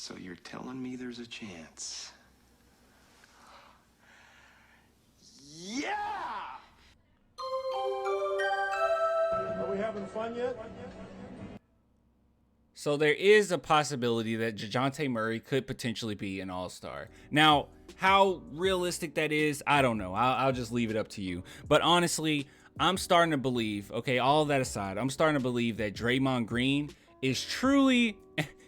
So you're telling me there's a chance? Yeah! Are we having fun yet? So there is a possibility that Dejounte Murray could potentially be an all-star. Now, how realistic that is, I don't know. I'll just leave it up to you. But honestly, I'm starting to believe, okay, all that aside, I'm starting to believe that Draymond Green is truly,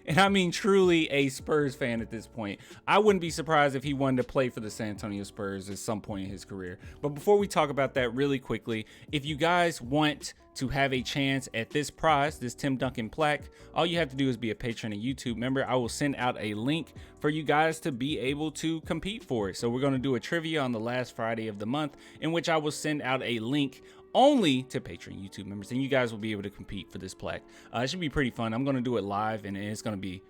and I mean truly, a Spurs fan at this point. I wouldn't be surprised if he wanted to play for the San Antonio Spurs at some point in his career. But before we talk about that really quickly, if you guys want to have a chance at this prize, this Tim Duncan plaque, all you have to do is be a patron of YouTube member. I will send out a link for you guys to be able to compete for it. So we're going to do a trivia on the last Friday of the month, in which I will send out a link only to Patreon YouTube members, and you guys will be able to compete for this plaque. It should be pretty fun. I'm going to do it live, and it's going to be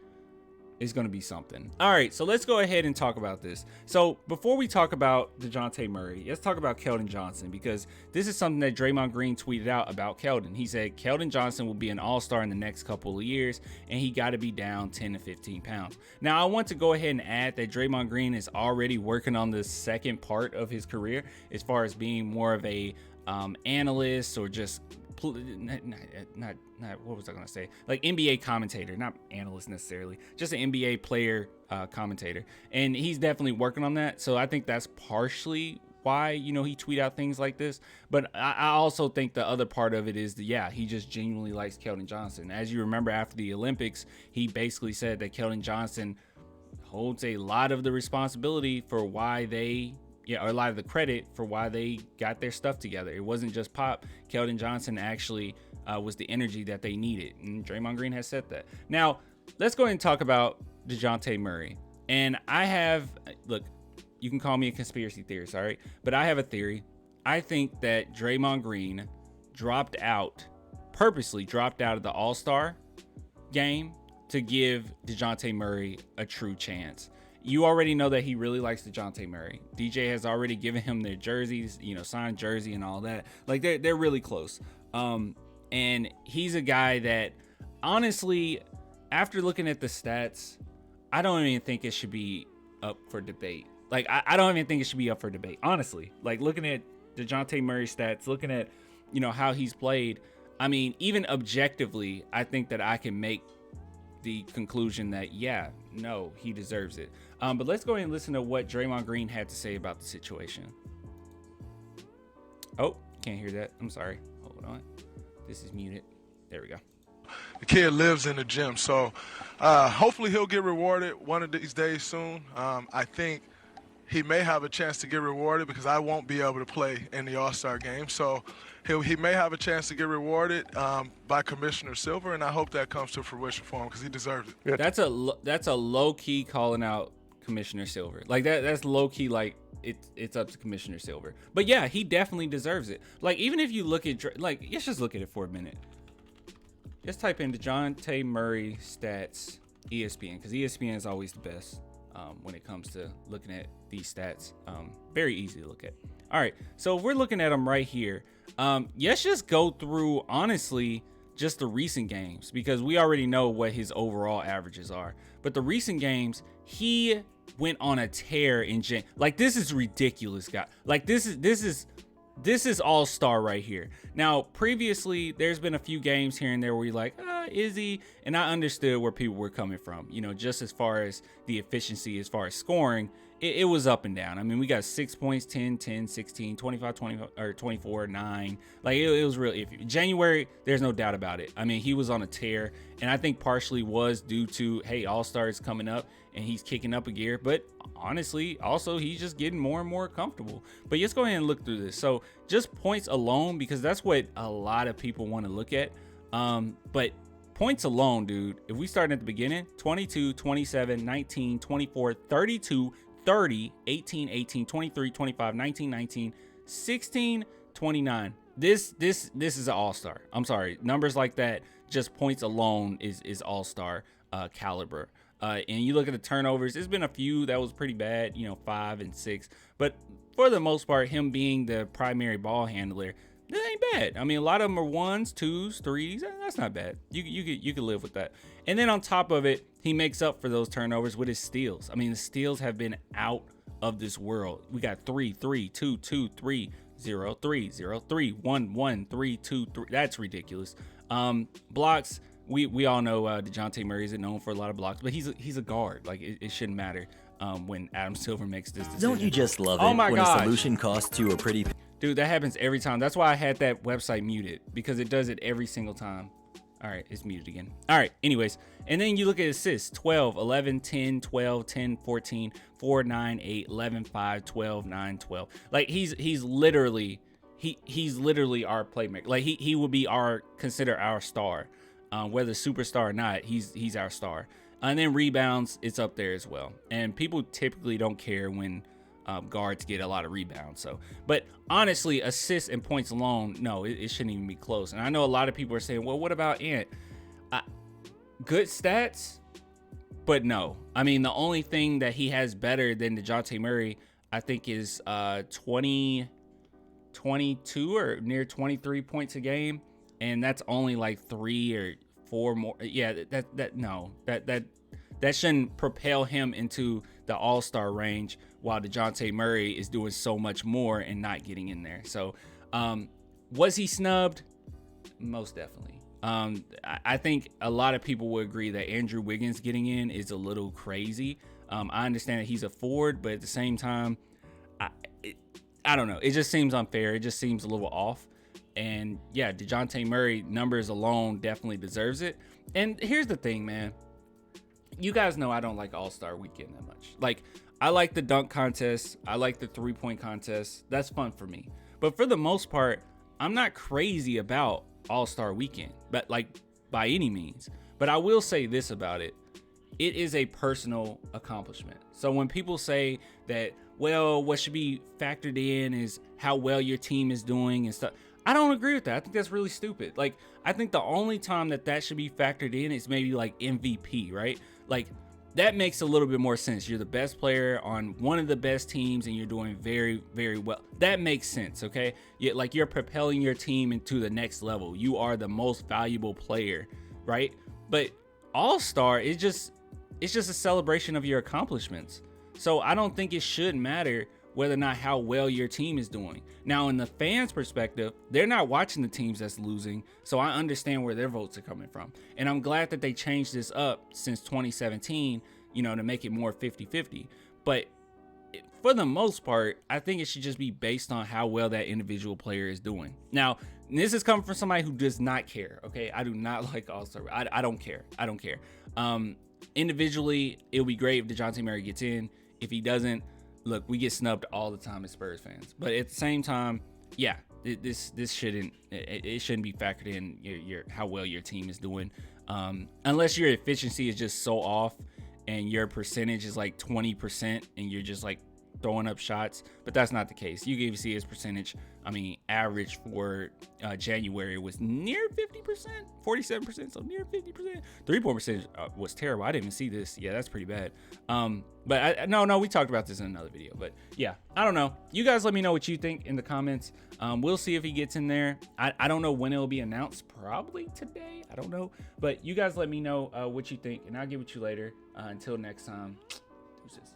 something. All right, so let's go ahead and talk about this. So before we talk about Dejounte Murray, let's talk about Keldon Johnson, because this is something that Draymond Green tweeted out about Keldon. He said Keldon Johnson will be an all-star in the next couple of years, and he got to be down 10 to 15 pounds. Now, I want to go ahead and add that Draymond Green is already working on the second part of his career, as far as being more of a analyst, or just not what was I gonna say, like NBA commentator, not analyst necessarily, just an NBA player commentator, and he's definitely working on that. So I think that's partially why, you know, he tweet out things like this. But I also think the other part of it is that, yeah, he just genuinely likes Keldon Johnson. As you remember, after the Olympics, he basically said that Keldon Johnson holds a lot of the responsibility for why they, or a lot of the credit for why they got their stuff together. It wasn't just Pop. Keldon Johnson actually was the energy that they needed, and Draymond Green has said that. Now, let's go ahead and talk about Dejounte Murray. And I have, look, you can call me a conspiracy theorist, all right? But I have a theory. I think that Draymond Green purposely dropped out of the All-Star game to give Dejounte Murray a true chance. You already know that he really likes Dejounte Murray. DJ has already given him their jerseys, you know, signed jersey and all that. Like, they're really close. And he's a guy that, honestly, after looking at the stats, I don't even think it should be up for debate. Like, I don't even think it should be up for debate, honestly. Like, looking at Dejounte Murray's stats, looking at, you know, how he's played, I mean, even objectively, I think that I can make the conclusion that, yeah, no, he deserves it. But let's go ahead and listen to what Draymond Green had to say about the situation. Oh, can't hear that. I'm sorry. Hold on. This is muted. There we go. The kid lives in the gym, so hopefully he'll get rewarded one of these days soon. I think he may have a chance to get rewarded because I won't be able to play in the All-Star game. So he may have a chance to get rewarded by Commissioner Silver, and I hope that comes to fruition for him because he deserves it. That's a low-key calling out Commissioner Silver. Like, that's low-key, like, it's up to Commissioner Silver. But yeah, he definitely deserves it. Like, even if you look at, like, let's just look at it for a minute. Just type in Dejounte Murray stats ESPN, because ESPN is always the best when it comes to looking at these stats. Very easy to look at. All right, so if we're looking at them right here, let's just go through, honestly, just the recent games, because we already know what his overall averages are. But the recent games, he went on a tear in like, this is ridiculous, guy. Like, this is all-star right here. Now, previously, there's been a few games here and there where you're like, is he? And I understood where people were coming from, you know, just as far as the efficiency, as far as scoring, it was up and down. I mean, we got 6 points, 10, 10, 16, 25, 20, or 24, 9. Like, it was really iffy. January, there's no doubt about it. I mean, he was on a tear, and I think partially was due to, hey, All-Star is coming up, and he's kicking up a gear. But honestly, also, he's just getting more and more comfortable. But let's go ahead and look through this. So just points alone, because that's what a lot of people want to look at. But points alone, dude, if we start at the beginning, 22, 27, 19, 24, 32, 30, 18, 18, 23, 25, 19, 19, 16, 29. This is an all-star. I'm sorry. Numbers like that, just points alone is all-star caliber. And you look at the turnovers, there's been a few that was pretty bad, 5 and 6. But for the most part, him being the primary ball handler, That ain't bad. I mean, a lot of them are 1s, 2s, 3s. That's not bad. You could live with that. And then on top of it, he makes up for those turnovers with his steals. I mean, the steals have been out of this world. We got 3, 3, 2, 2, 3, 0, 3, 0, 3, 1, 1, 3, 2, 3. That's ridiculous. Blocks. We all know Dejounte Murray isn't known for a lot of blocks, but he's a guard. Like it shouldn't matter when Adam Silver makes this decision. Don't you just love it Oh my when gosh. a solution costs you a pretty... Dude, that happens every time. That's why I had that website muted, because it does it every single time. All right, it's muted again. All right, anyways. And then you look at assists: 12, 11, 10, 12, 10, 14, 4, 9, 8, 11, 5, 12, 9, 12. Like he's literally our playmaker. Like he would be consider our star. Whether superstar or not, he's our star. And then rebounds, it's up there as well. And people typically don't care when guards get a lot of rebounds. So, but honestly, assists and points alone, no, it shouldn't even be close. And I know a lot of people are saying, well, what about Ant? Good stats, but no. I mean, the only thing that he has better than Dejounte Murray, I think, is 22 or near 23 points a game. And that's only like 3 or 4 more. Yeah, that shouldn't propel him into the all-star range, while Dejounte Murray is doing so much more and not getting in there. So was he snubbed? Most definitely. I think a lot of people will agree that Andrew Wiggins getting in is a little crazy. I understand that he's a forward, but at the same time, I don't know. It just seems unfair. It just seems a little off. And yeah, Dejounte Murray numbers alone definitely deserves it. And here's the thing, man. You guys know I don't like All-Star Weekend that much. Like, I like the dunk contest. I like the 3-point contest. That's fun for me. But for the most part, I'm not crazy about All-Star Weekend, but like by any means. But I will say this about it. It is a personal accomplishment. So when people say that, well, what should be factored in is how well your team is doing and stuff, I don't agree with that. I think that's really stupid. Like, I think the only time that should be factored in is maybe like MVP, right? Like, that makes a little bit more sense. You're the best player on one of the best teams and you're doing very, very well. That makes sense, okay? You're propelling your team into the next level. You are the most valuable player, right? But All-Star is just a celebration of your accomplishments. So I don't think it should matter whether or not how well your team is doing. Now, in the fans' perspective, they're not watching the teams that's losing, so I understand where their votes are coming from. And I'm glad that they changed this up since 2017, to make it more 50-50. But for the most part, I think it should just be based on how well that individual player is doing. Now, this is coming from somebody who does not care, okay? I do not like All-Star. I don't care. I don't care. Individually, it'll be great if Dejounte Murray gets in. If he doesn't, look, we get snubbed all the time as Spurs fans. But at the same time, yeah, this shouldn't be factored in your how well your team is doing, unless your efficiency is just so off and your percentage is like 20% and you're just like throwing up shots. But that's not the case. You can even see his percentage. I mean, average for January was near 50%, 47%, so near 50%. 3-point percentage was terrible. I didn't even see this. Yeah, that's pretty bad. But no, we talked about this in another video. But yeah, I don't know. You guys let me know what you think in the comments. We'll see if he gets in there. I don't know when it'll be announced. Probably today. I don't know. But you guys let me know what you think, and I'll get with you later. Until next time, deuces.